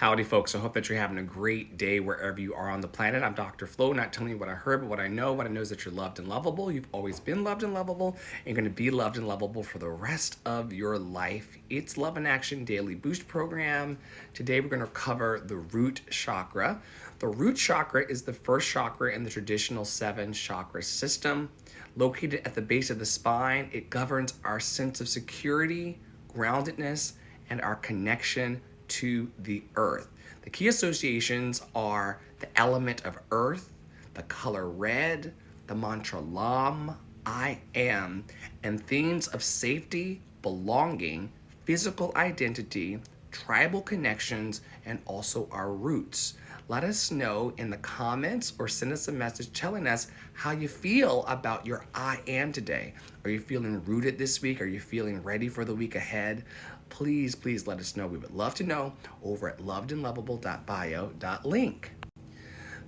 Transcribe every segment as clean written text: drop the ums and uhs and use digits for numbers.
Howdy, folks. I hope that you're having a great day wherever you are on the planet. I'm Dr. Flo, not telling you what I heard, but what I know. What I know is that you're loved and lovable. You've always been loved and lovable, and you're going to be loved and lovable for the rest of your life. It's Love in Action Daily Boost Program. Today, we're going to cover the root chakra. The root chakra is the first chakra in the traditional 7-chakra system. Located at the base of the spine, it governs our sense of security, groundedness, and our connection to the earth. The key associations are the element of earth, the color red, the mantra Lam, I am, and themes of safety, belonging, physical identity, tribal connections, and also our roots. Let us know in the comments or send us a message telling us how you feel about your I am today. Are you feeling rooted this week? Are you feeling ready for the week ahead? Please let us know. We would love to know over at lovedandlovable.bio.link.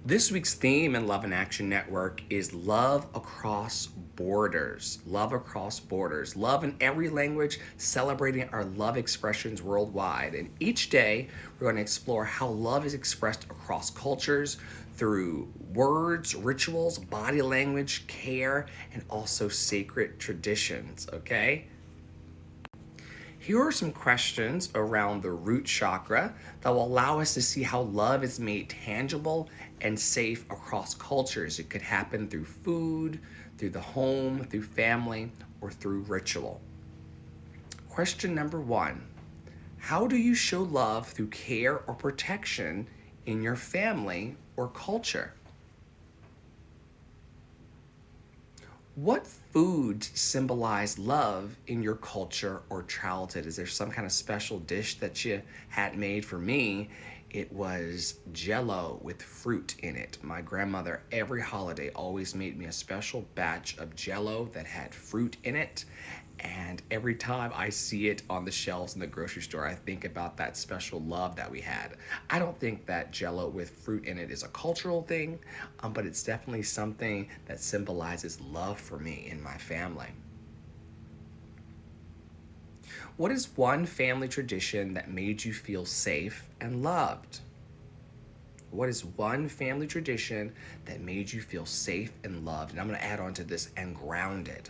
This week's theme in Love in Action Network is love across borders. Love across borders. Love in every language, celebrating our love expressions worldwide. And each day, we're going to explore how love is expressed across cultures through words, rituals, body language, care, and also sacred traditions, okay? Here are some questions around the root chakra that will allow us to see how love is made tangible and safe across cultures. It could happen through food, through the home, through family, or through ritual. Question number 1. How do you show love through care or protection in your family or culture? What foods symbolize love in your culture or childhood? Is there some kind of special dish that you had made? For me, it was Jell-O with fruit in it. My grandmother, every holiday, always made me a special batch of Jell-O that had fruit in it. And every time I see it on the shelves in the grocery store, I think about that special love that we had. I don't think that Jell-O with fruit in it is a cultural thing, but it's definitely something that symbolizes love for me and my family. What is one family tradition that made you feel safe and loved? What is one family tradition that made you feel safe and loved? And I'm going to add on to this, and grounded.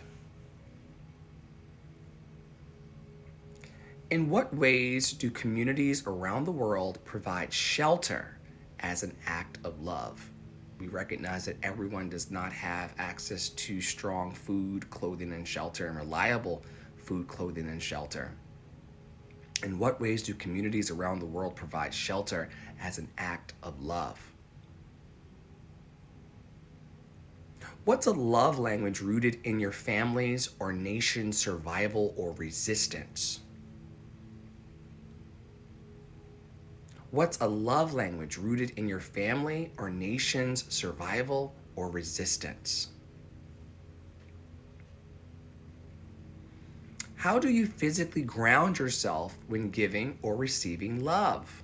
In what ways do communities around the world provide shelter as an act of love? We recognize that everyone does not have access to strong food, clothing, and shelter, and reliable food, clothing, and shelter. In what ways do communities around the world provide shelter as an act of love? What's a love language rooted in your family's or nation's survival or resistance? What's a love language rooted in your family or nation's survival or resistance? How do you physically ground yourself when giving or receiving love?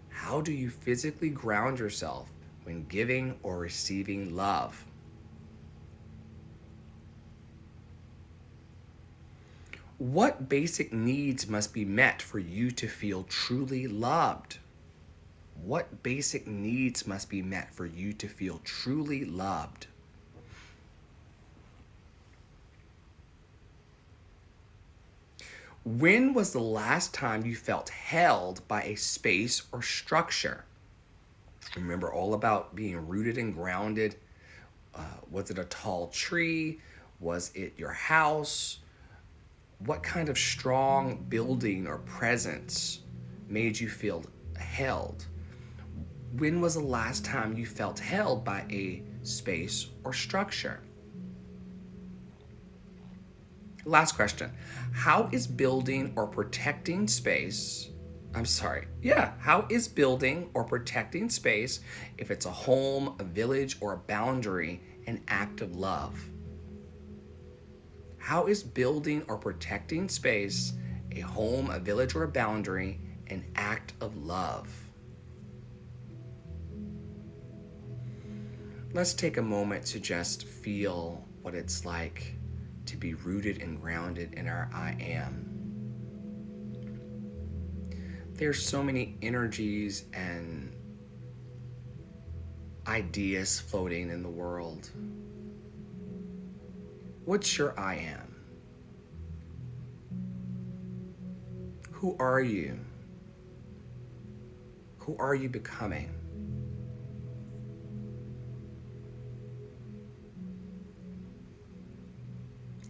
How do you physically ground yourself when giving or receiving love? What basic needs must be met for you to feel truly loved? What basic needs must be met for you to feel truly loved? When was the last time you felt held by a space or structure? Remember all about being rooted and grounded. Was it a tall tree? Was it your house? What kind of strong building or presence made you feel held? When was the last time you felt held by a space or structure? Last question. How is building or protecting space, how is building or protecting space, if it's a home, a village, or a boundary, an act of love? How is building or protecting space, a home, a village, or a boundary, an act of love? Let's take a moment to just feel what it's like to be rooted and grounded in our I am. There's so many energies and ideas floating in the world. What's your I am? Who are you? Who are you becoming?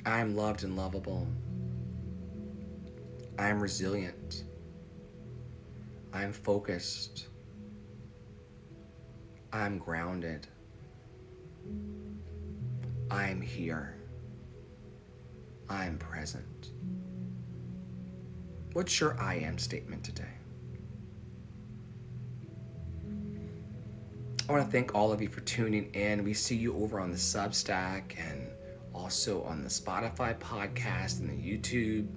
I am loved and lovable. I am resilient. I am focused. I am grounded. I am here. I am present. What's your I am statement today? I want to thank all of you for tuning in. We see you over on the Substack and also on the Spotify podcast and the YouTube.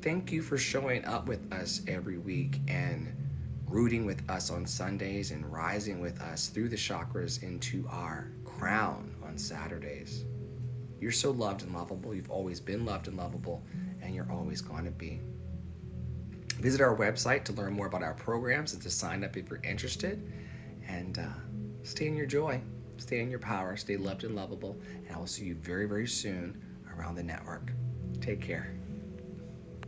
Thank you for showing up with us every week and rooting with us on Sundays and rising with us through the chakras into our crown on Saturdays. You're so loved and lovable. You've always been loved and lovable, and you're always going to be. Visit our website to learn more about our programs and to sign up if you're interested. And stay in your joy, stay in your power, stay loved and lovable. And I will see you very, very soon around the network. Take care.